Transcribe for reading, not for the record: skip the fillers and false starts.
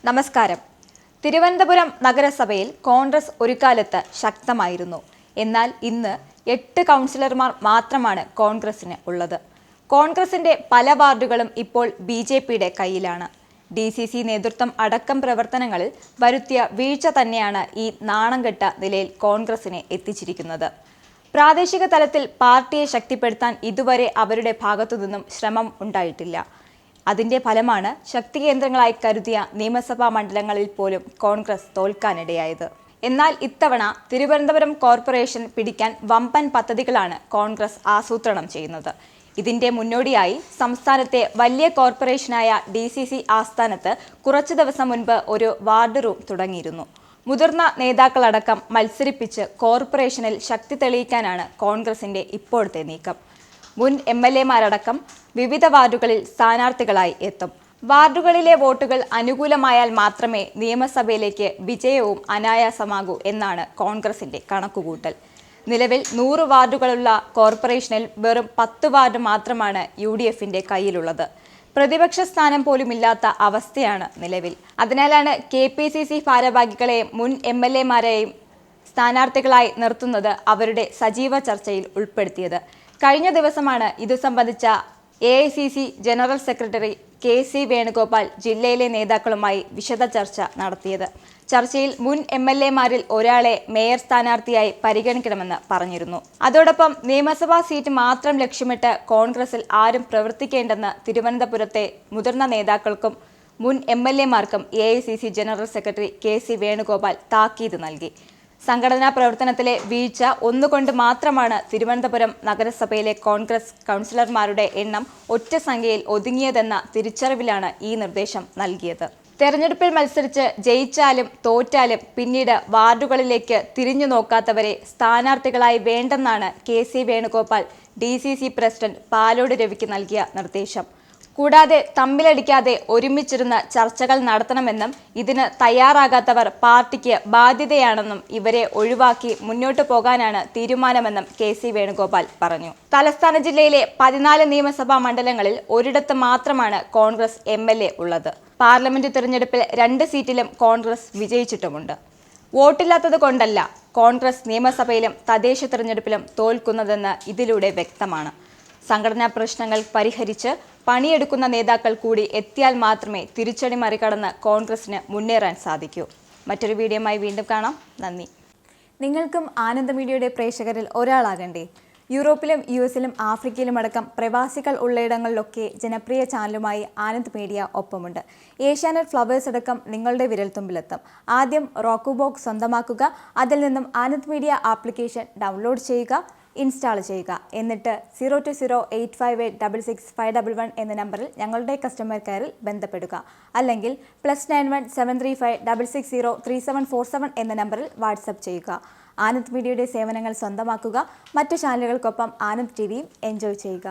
നമസ്കാരം. തിരുവനന്തപുരം നഗരസഭയിൽ കോൺഗ്രസ് ഒരു കാലത്ത് ശക്തമായിരുന്നു. എന്നാൽ ഇന്ന് 8 കൗൺസിലർമാർ മാത്രമാണ് കോൺഗ്രസിന് ഉള്ളത്. കോൺഗ്രസിന്റെ പല വാർഡുകളും ഇപ്പോൾ BJPയുടെ കയ്യിലാണ്. DCC നേതൃത്വം അടക്കം പ്രവർത്തനങ്ങളിൽ വരുത്തിയ വീഴ്ച തന്നെയാണ് ഈ നാണംകെട്ട നിലയിൽ കോൺഗ്രസിനെ എത്തിച്ചിരിക്കുന്നത്. പ്രാദേശിക തലത്തിൽ പാർട്ടിയെ ശക്തിപ്പെടുത്താൻ ഇതുവരെ അവരുടെ ഭാഗത്തുനിന്നും ശ്രമം ഉണ്ടായിട്ടില്ല. അതിന്റെ ഫലമാണ് ശക്തി കേന്ദ്രങ്ങളായി കരുതിയ നിയമസഭാ മണ്ഡലങ്ങളിൽ പോലും കോൺഗ്രസ് തോൽക്കാനിടയായത്. എന്നാൽ ഇത്തവണ തിരുവനന്തപുരം കോർപ്പറേഷൻ പിടിക്കാൻ വമ്പൻ പദ്ധതികളാണ് കോൺഗ്രസ് ആസൂത്രണം ചെയ്യുന്നത്. ഇതിന്റെ മുന്നോടിയായി സംസ്ഥാനത്തെ വലിയ കോർപ്പറേഷനായ DCC ആസ്ഥാനത്ത് കുറച്ചു ദിവസം മുൻപ് ഒരു വാർഡ് റൂം തുടങ്ങിയിരുന്നു. മുതിർന്ന നേതാക്കളടക്കം മത്സരിപ്പിച്ച് കോർപ്പറേഷനിൽ ശക്തി തെളിയിക്കാനാണ് കോൺഗ്രസിന്റെ ഇപ്പോഴത്തെ നീക്കം. മുൻ MLA-മാരടക്കം വിവിധ വാർഡുകളിൽ സ്ഥാനാർത്ഥികളായി എത്തും. വാർഡുകളിലെ വോട്ടുകൾ അനുകൂലമായാൽ മാത്രമേ നിയമസഭയിലേക്ക് വിജയവും അനായാസമാകൂ എന്നാണ് കോൺഗ്രസിന്റെ കണക്കുകൂട്ടൽ. നിലവിൽ 100 വാർഡുകളുള്ള കോർപ്പറേഷനിൽ വെറും 10 വാർഡ് മാത്രമാണ് UDFന്റെ കയ്യിലുള്ളത്. പ്രതിപക്ഷ സ്ഥാനം പോലുമില്ലാത്ത അവസ്ഥയാണ് നിലവിൽ. അതിനാലാണ് KPCC ഭാരവാഹികളെയും മുൻ MLA-മാരെയും സ്ഥാനാർത്ഥികളായി നിർത്തുന്നത് അവരുടെ സജീവ ചർച്ചയിൽ ഉൾപ്പെടുത്തിയത്. കഴിഞ്ഞ ദിവസമാണ് ഇതു സംബന്ധിച്ച AICC general secretary KC Venugopal ജില്ലയിലെ നേതാക്കളുമായി വിശദ ചർച്ച നടത്തിയത്. ചർച്ചയിൽ മുൻ MLA-മാരിൽ ഒരാളെ മേയർ സ്ഥാനാർത്ഥിയായി പരിഗണിക്കണമെന്ന് പറഞ്ഞിരുന്നു. അതോടൊപ്പം നിയമസഭാ സീറ്റ് മാത്രം ലക്ഷ്യമിട്ട് കോൺഗ്രസിൽ ആരും പ്രവർത്തിക്കേണ്ടെന്ന് തിരുവനന്തപുരത്തെ മുതിർന്ന നേതാക്കൾക്കും മുൻ MLA-മാർക്കും AICC general secretary KC Venugopal താക്കീത് നൽകി. സംഘടനാ പ്രവർത്തനത്തിലെ വീഴ്ച ഒന്നുകൊണ്ട് മാത്രമാണ് തിരുവനന്തപുരം നഗരസഭയിലെ കോൺഗ്രസ് കൗൺസിലർമാരുടെ എണ്ണം ഒറ്റ സംഖ്യയിൽ ഒതുങ്ങിയതെന്ന തിരിച്ചറിവിലാണ് ഈ നിർദ്ദേശം നൽകിയത്. തെരഞ്ഞെടുപ്പിൽ മത്സരിച്ച് ജയിച്ചാലും തോറ്റാലും പിന്നീട് വാർഡുകളിലേക്ക് തിരിഞ്ഞു നോക്കാത്തവരെ സ്ഥാനാർത്ഥികളായി വേണ്ടെന്നാണ് KC Venugopal DCC president Palode രവിക്ക് നൽകിയ നിർദ്ദേശം. കൂടാതെ തമ്മിലടിക്കാതെ ഒരുമിച്ചിരുന്ന് ചർച്ചകൾ നടത്തണമെന്നും ഇതിന് തയ്യാറാകാത്തവർ പാർട്ടിക്ക് ബാധ്യതയാണെന്നും ഇവരെ ഒഴിവാക്കി മുന്നോട്ടു പോകാനാണ് തീരുമാനമെന്നും KC വേണുഗോപാൽ പറഞ്ഞു. തലസ്ഥാന ജില്ലയിലെ 14 നിയമസഭാ മണ്ഡലങ്ങളിൽ ഒരിടത്ത് മാത്രമാണ് കോൺഗ്രസ് MLA ഉള്ളത്. പാർലമെന്റ് തിരഞ്ഞെടുപ്പിൽ 2 സീറ്റിലും കോൺഗ്രസ് വിജയിച്ചിട്ടുമുണ്ട്. വോട്ടില്ലാത്തത് കൊണ്ടല്ല കോൺഗ്രസ് നിയമസഭയിലും തദ്ദേശ തിരഞ്ഞെടുപ്പിലും തോൽക്കുന്നതെന്ന് ഇതിലൂടെ വ്യക്തമാണ്. സംഘടനാ പ്രശ്നങ്ങൾ പരിഹരിച്ച് പണിയെടുക്കുന്ന നേതാക്കൾ കൂടി എത്തിയാൽ മാത്രമേ തിരിച്ചടി മറികടന്ന് കോൺഗ്രസിന് മുന്നേറാൻ സാധിക്കൂ. മറ്റൊരു വീഡിയോയുമായി വീണ്ടും കാണാം. നന്ദി. നിങ്ങൾക്കും ആനന്ദ മീഡിയയുടെ പ്രേക്ഷകരിൽ ഒരാളാകണ്ടേ? യൂറോപ്പിലും US-ലും ആഫ്രിക്കയിലും അടക്കം പ്രവാസികൾ ഉള്ളയിടങ്ങളിലൊക്കെ ജനപ്രിയ ചാനലുമായി ആനന്ദ് മീഡിയ ഒപ്പമുണ്ട്. ഏഷ്യാനെറ്റ് ഫ്ലവേഴ്സ് അടക്കം നിങ്ങളുടെ വിരൽത്തുമ്പിലെത്തും. ആദ്യം റോക്കു ബോക്സ് സ്വന്തമാക്കുക. അതിൽ നിന്നും ആനന്ദ് മീഡിയ ആപ്ലിക്കേഷൻ ഡൗൺലോഡ് ചെയ്യുക, ഇൻസ്റ്റാൾ ചെയ്യുക. എന്നിട്ട് 0208586651 എന്ന നമ്പറിൽ ഞങ്ങളുടെ കസ്റ്റമർ കെയറിൽ ബന്ധപ്പെടുക. അല്ലെങ്കിൽ +91 735 660 3747 എന്ന നമ്പറിൽ വാട്സപ്പ് ചെയ്യുക. ആനന്ദ് മീഡിയയുടെ സേവനങ്ങൾ സ്വന്തമാക്കുക. മറ്റു ചാനലുകൾക്കൊപ്പം ആനന്ദ് TVയും എൻജോയ് ചെയ്യുക.